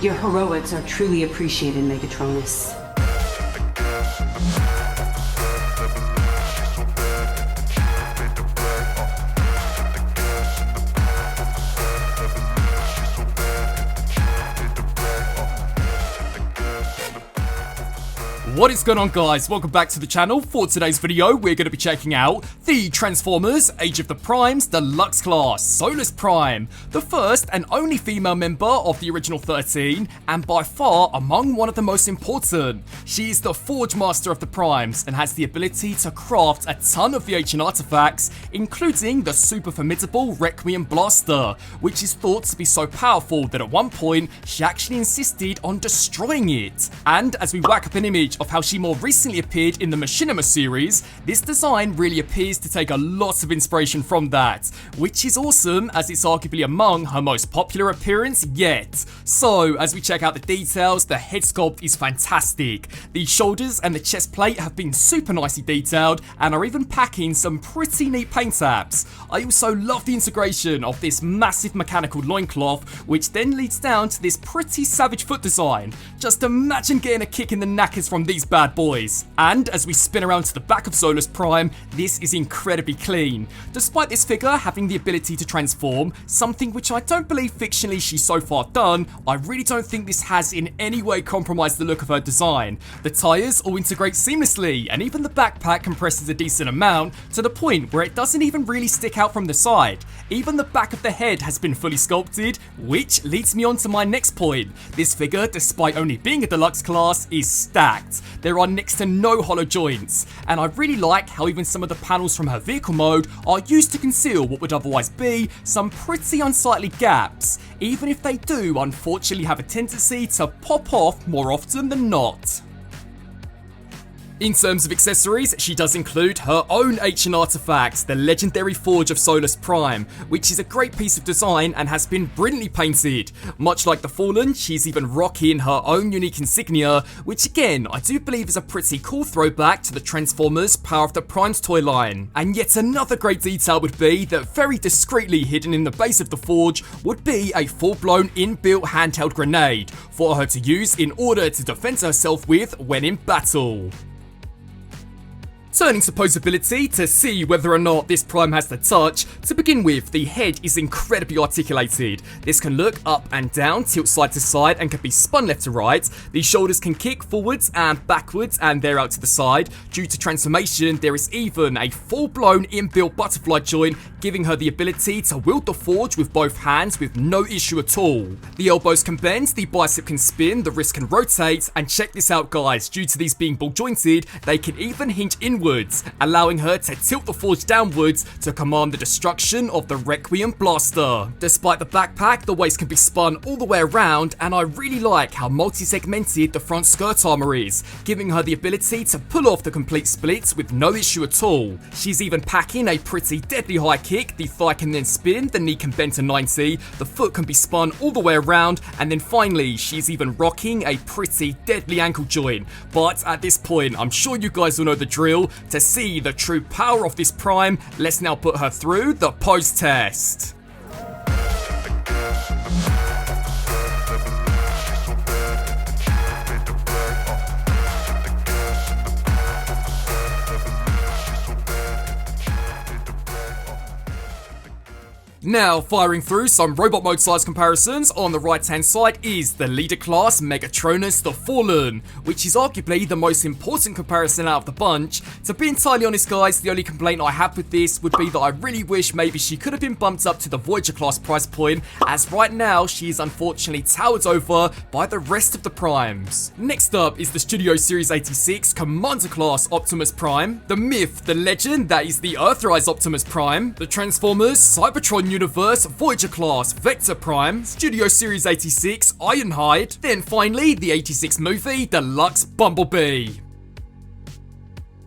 Your heroics are truly appreciated, Megatronus. What is going on, guys? Welcome back to the channel. For today's video, we're going to be checking out the Transformers Age of the Primes Deluxe class, Solus Prime, the first and only female member of the original 13, and by far among one of the most important. She is the Forge Master of the Primes and has the ability to craft a ton of the ancient artifacts, including the super formidable Requiem Blaster, which is thought to be so powerful that at one point she actually insisted on destroying it. And as we whack up an image of how she more recently appeared in the Machinima series, this design really appears to take a lot of inspiration from that, which is awesome as it's arguably among her most popular appearance yet. So as we check out the details, the head sculpt is fantastic. The shoulders and the chest plate have been super nicely detailed and are even packing some pretty neat paint apps. I also love the integration of this massive mechanical loincloth, which then leads down to this pretty savage foot design. Just imagine getting a kick in the knackers from these bad boys. And as we spin around to the back of Solus Prime, this is incredibly clean. Despite this figure having the ability to transform, something which I don't believe fictionally she's so far done, I really don't think this has in any way compromised the look of her design. The tyres all integrate seamlessly, and even the backpack compresses a decent amount to the point where it doesn't even really stick out from the side. Even the back of the head has been fully sculpted, which leads me on to my next point. This figure, despite only being a deluxe class, is stacked. There are next to no hollow joints, and I really like how even some of the panels from her vehicle mode are used to conceal what would otherwise be some pretty unsightly gaps, even if they do unfortunately have a tendency to pop off more often than not. In terms of accessories, she does include her own ancient artifacts, the legendary Forge of Solus Prime, which is a great piece of design and has been brilliantly painted. Much like the Fallen, she's even rocking her own unique insignia, which again, I do believe is a pretty cool throwback to the Transformers Power of the Primes toy line. And yet another great detail would be that very discreetly hidden in the base of the Forge would be a full-blown inbuilt handheld grenade for her to use in order to defend herself with when in battle. Turning to posability to see whether or not this Prime has the touch, to begin with, the head is incredibly articulated. This can look up and down, tilt side to side, and can be spun left to right. The shoulders can kick forwards and backwards, and they're out to the side. Due to transformation, there is even a full-blown inbuilt butterfly joint, giving her the ability to wield the Forge with both hands with no issue at all. The elbows can bend, the bicep can spin, the wrist can rotate, and check this out, guys, due to these being ball jointed, they can even hinge inwards, allowing her to tilt the Forge downwards to command the destruction of the Requiem Blaster. Despite the backpack, the waist can be spun all the way around, and I really like how multi-segmented the front skirt armor is, giving her the ability to pull off the complete splits with no issue at all. She's even packing a pretty deadly high kick, the thigh can then spin, the knee can bend to 90, the foot can be spun all the way around, and then finally she's even rocking a pretty deadly ankle joint. But at this point, I'm sure you guys will know the drill. To see the true power of this Prime, let's now put her through the pose test. Now, firing through some robot mode size comparisons, on the right hand side is the leader class Megatronus the Fallen, which is arguably the most important comparison out of the bunch. To be entirely honest, guys, the only complaint I have with this would be that I really wish maybe she could have been bumped up to the Voyager class price point, as right now she is unfortunately towered over by the rest of the Primes. Next up is the Studio Series 86 Commander class Optimus Prime, the myth, the legend that is the Earthrise Optimus Prime, the Transformers Cybertron Universe Voyager class Vector Prime, Studio Series 86 Ironhide, then finally the 86 movie Deluxe Bumblebee.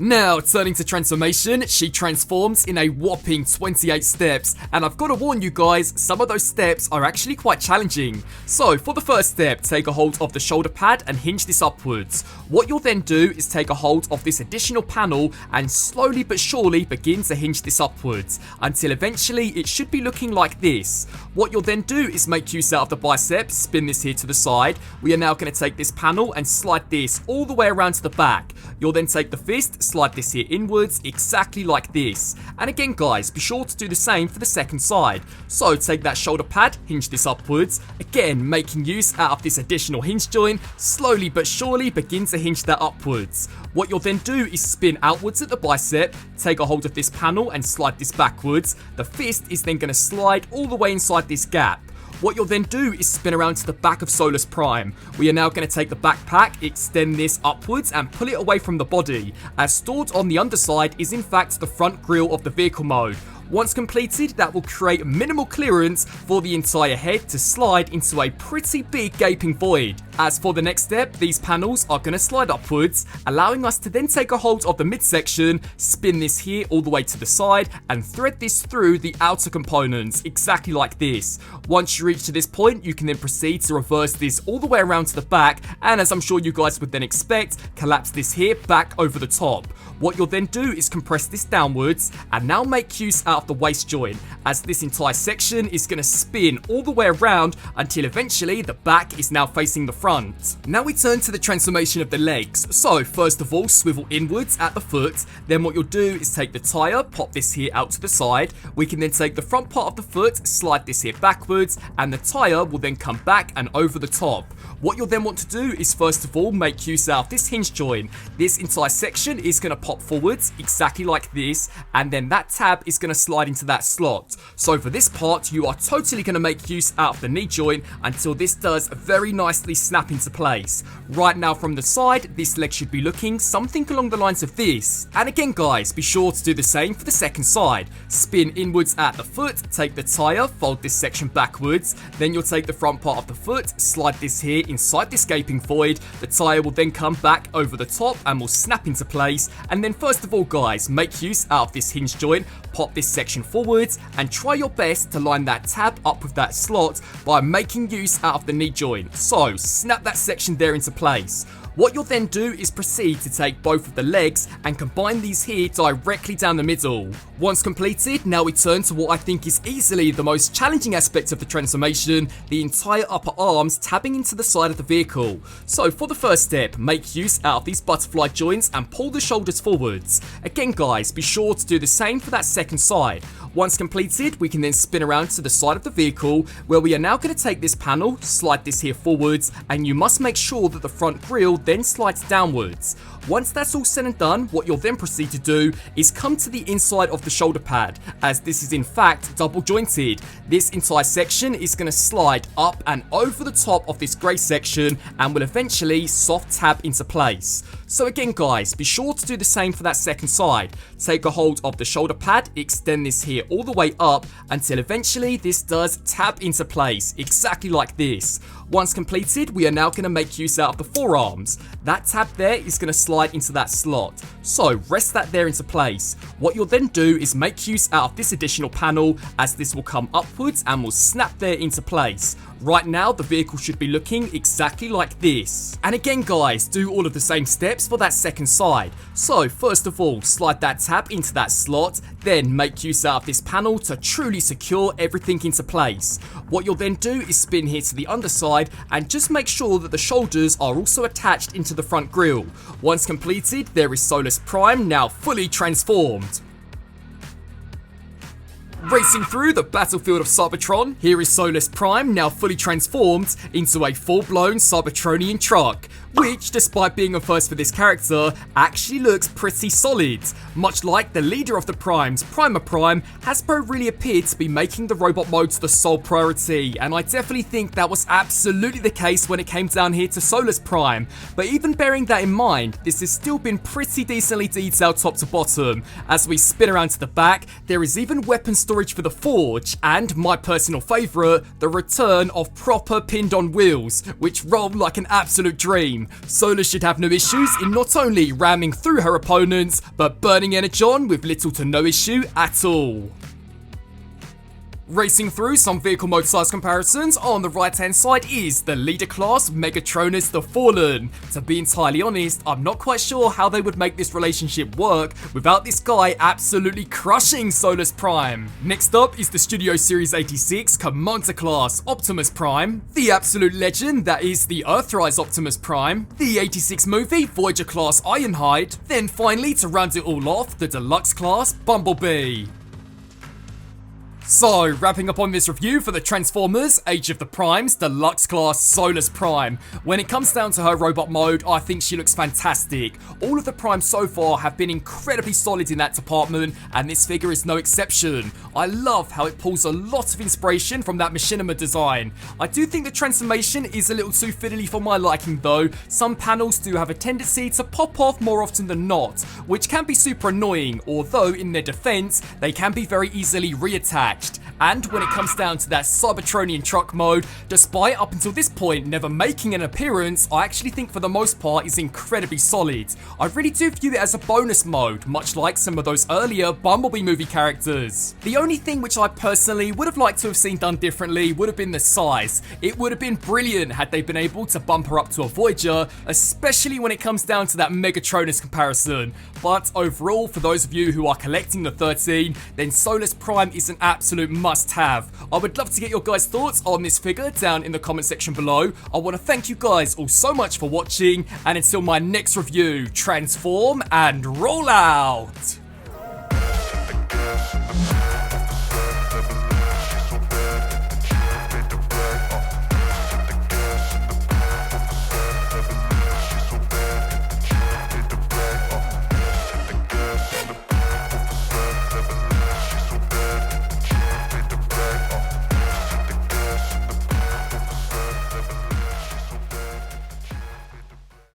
Now, turning to transformation, she transforms in a whopping 28 steps, and I've got to warn you guys, some of those steps are actually quite challenging. So, for the first step, take a hold of the shoulder pad and hinge this upwards. What you'll then do is take a hold of this additional panel and slowly but surely begin to hinge this upwards, until eventually it should be looking like this. What you'll then do is make use out of the bicep, spin this here to the side. We are now going to take this panel and slide this all the way around to the back. You'll then take the fist, slide this here inwards, exactly like this. And again guys, be sure to do the same for the second side. So take that shoulder pad, hinge this upwards, again making use out of this additional hinge joint, slowly but surely begin to hinge that upwards. What you'll then do is spin outwards at the bicep, take a hold of this panel and slide this backwards. The fist is then going to slide all the way inside this gap. What you'll then do is spin around to the back of Solus Prime. We are now going to take the backpack, extend this upwards and pull it away from the body, as stored on the underside is in fact the front grille of the vehicle mode. Once completed, that will create minimal clearance for the entire head to slide into a pretty big gaping void. As for the next step, these panels are going to slide upwards, allowing us to then take a hold of the midsection, spin this here all the way to the side, and thread this through the outer components, exactly like this. Once you reach to this point, you can then proceed to reverse this all the way around to the back, and as I'm sure you guys would then expect, collapse this here back over the top. What you'll then do is compress this downwards, and now make use out of the waist joint, as this entire section is going to spin all the way around until eventually the back is now facing the front. Now we turn to the transformation of the legs. So first of all, swivel inwards at the foot, then what you'll do is take the tyre, pop this here out to the side. We can then take the front part of the foot, slide this here backwards, and the tyre will then come back and over the top. What you'll then want to do is first of all make use out of this hinge joint. This entire section is going to pop forwards exactly like this, and then that tab is going to slide into that slot. So for this part, you are totally going to make use out of the knee joint until this does very nicely snap into place. Right now from the side, this leg should be looking something along the lines of this. And again guys, be sure to do the same for the second side. Spin inwards at the foot, take the tyre, fold this section backwards, then you'll take the front part of the foot, slide this here inside this gaping void. The tyre will then come back over the top and will snap into place. And then first of all guys, make use out of this hinge joint, pop this section forwards and try your best to line that tab up with that slot by making use out of the knee joint. So snap that section there into place. What you'll then do is proceed to take both of the legs and combine these here directly down the middle. Once completed, now we turn to what I think is easily the most challenging aspect of the transformation, the entire upper arms tabbing into the side of the vehicle. So for the first step, make use out of these butterfly joints and pull the shoulders forwards. Again guys, be sure to do the same for that second side. Once completed, we can then spin around to the side of the vehicle, where we are now going to take this panel, slide this here forwards, and you must make sure that the front grille then slides downwards. Once that's all said and done, what you'll then proceed to do is come to the inside of the shoulder pad, as this is in fact double jointed. This entire section is going to slide up and over the top of this grey section and will eventually soft tab into place. So again guys, be sure to do the same for that second side. Take a hold of the shoulder pad, extend this here all the way up until eventually this does tab into place, exactly like this. Once completed, we are now going to make use out of the forearms. That tab there is going to slide into that slot. So rest that there into place. What you'll then do is make use out of this additional panel, as this will come upwards and will snap there into place. Right now, the vehicle should be looking exactly like this. And again guys, do all of the same steps for that second side. So first of all, slide that tab into that slot, then make use out of this panel to truly secure everything into place. What you'll then do is spin here to the underside and just make sure that the shoulders are also attached into the front grille. Once completed, there is Solus Prime now fully transformed. Racing through the battlefield of Cybertron, here is Solus Prime now fully transformed into a full-blown Cybertronian truck, which, despite being a first for this character, actually looks pretty solid. Much like the leader of the Primes, Prime, Hasbro really appeared to be making the robot modes the sole priority, and I definitely think that was absolutely the case when it came down here to Solus Prime. But even bearing that in mind, this has still been pretty decently detailed top to bottom. As we spin around to the back, there is even weapon storage storage for the forge, and my personal favourite, the return of proper pinned on wheels, which roll like an absolute dream. Solus should have no issues in not only ramming through her opponents, but burning Energon with little to no issue at all. Racing through some vehicle mode size comparisons, on the right hand side is the leader class Megatronus the Fallen. To be entirely honest, I'm not quite sure how they would make this relationship work without this guy absolutely crushing Solus Prime. Next up is the Studio Series 86 Commander class Optimus Prime, the absolute legend that is the Earthrise Optimus Prime, the 86 movie Voyager class Ironhide, then finally to round it all off, the Deluxe class Bumblebee. So, wrapping up on this review for the Transformers Age of the Primes Deluxe class Solus Prime. When it comes down to her robot mode, I think she looks fantastic. All of the Primes so far have been incredibly solid in that department, and this figure is no exception. I love how it pulls a lot of inspiration from that machinima design. I do think the transformation is a little too fiddly for my liking though. Some panels do have a tendency to pop off more often than not, which can be super annoying, although in their defense, they can be very easily reattached. And when it comes down to that Cybertronian truck mode, despite up until this point never making an appearance, I actually think for the most part is incredibly solid. I really do view it as a bonus mode, much like some of those earlier Bumblebee movie characters. The only thing which I personally would have liked to have seen done differently would have been the size. It would have been brilliant had they been able to bump her up to a Voyager, especially when it comes down to that Megatronus comparison. But overall, for those of you who are collecting the 13, then Solus Prime is an absolute must-have. I would love to get your guys' thoughts on this figure down in the comment section below. I want to thank you guys all so much for watching, and until my next review, transform and roll out!